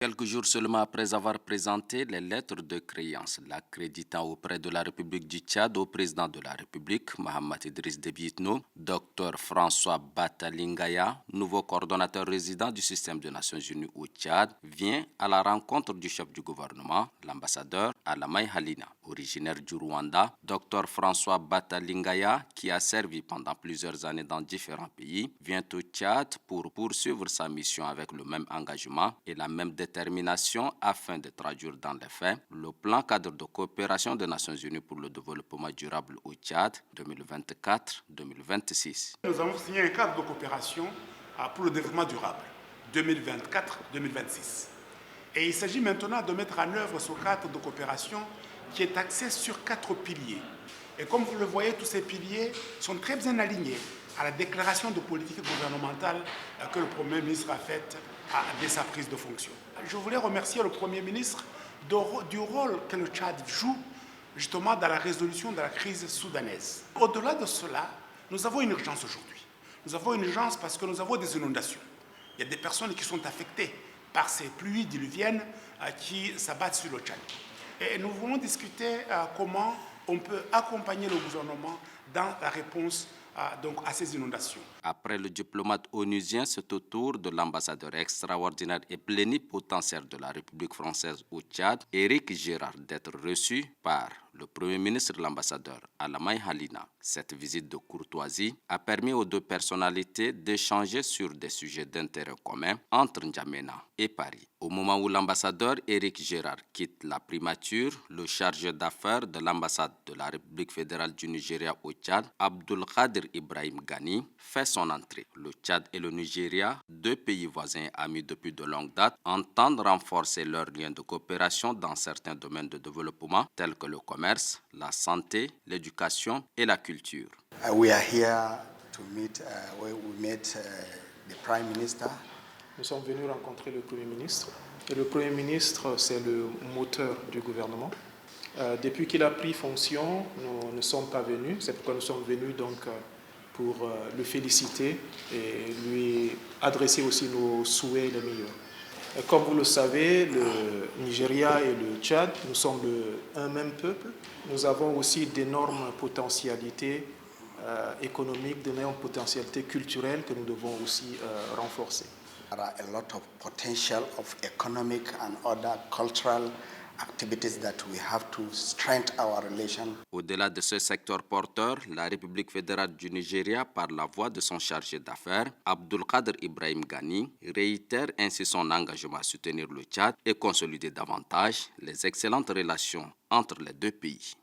Quelques jours seulement après avoir présenté les lettres de créance l'accréditant auprès de la République du Tchad au président de la République, Mohamed Idriss Déby Itno, Dr François Batalingaya, nouveau coordonnateur résident du système des Nations Unies au Tchad, vient à la rencontre du chef du gouvernement, l'ambassadeur Alamai Halina. Originaire du Rwanda, Dr François Batalingaya, qui a servi pendant plusieurs années dans différents pays, vient au Tchad pour poursuivre sa mission avec le même engagement et la même détermination afin de traduire dans les faits le plan cadre de coopération des Nations Unies pour le développement durable au Tchad 2024-2026. Nous avons signé un cadre de coopération pour le développement durable 2024-2026. Et il s'agit maintenant de mettre en œuvre ce cadre de coopération qui est axé sur 4 piliers. Et comme vous le voyez, tous ces piliers sont très bien alignés à la déclaration de politique gouvernementale que le Premier ministre a faite dès sa prise de fonction. Je voulais remercier le Premier ministre du rôle que le Tchad joue justement dans la résolution de la crise soudanaise. Au-delà de cela, nous avons une urgence aujourd'hui. Nous avons une urgence parce que nous avons des inondations. Il y a des personnes qui sont affectées par ces pluies diluviennes qui s'abattent sur le Tchad. Et nous voulons discuter comment on peut accompagner le gouvernement dans la réponse à ces inondations. Après le diplomate onusien, c'est au tour de l'ambassadeur extraordinaire et plénipotentiaire de la République française au Tchad, Éric Gérard, d'être reçu par le Premier ministre de l'ambassadeur Alamai Halina. Cette visite de courtoisie a permis aux deux personnalités d'échanger sur des sujets d'intérêt commun entre N'Djamena et Paris. Au moment où l'ambassadeur Éric Gérard quitte la primature, le chargé d'affaires de l'ambassade de la République fédérale du Nigeria au Tchad, Abdulkader Ibrahim Ghani, fait son entrée. Le Tchad et le Nigeria, deux pays voisins amis depuis de longues dates, entendent renforcer leurs liens de coopération dans certains domaines de développement tels que le commerce, la santé, l'éducation et la culture. We are here to meet, we met the Prime Minister. Nous sommes venus rencontrer le Premier ministre. Et le Premier ministre, c'est le moteur du gouvernement. Depuis qu'il a pris fonction, nous ne sommes pas venus. C'est pourquoi nous sommes venus donc pour le féliciter et lui adresser aussi nos souhaits les meilleurs. Comme vous le savez, le Nigeria et le Tchad, nous sommes un même peuple. Nous avons aussi d'énormes potentialités économiques, d'énormes potentialités culturelles que nous devons aussi renforcer. There are a lot of potential of economic and other cultural activities that we have to strengthen our relation. Au-delà de ce secteur porteur, la République fédérale du Nigeria, par la voix de son chargé d'affaires, Abdulkader Ibrahim Ghani, réitère ainsi son engagement à soutenir le Tchad et consolider davantage les excellentes relations entre les deux pays.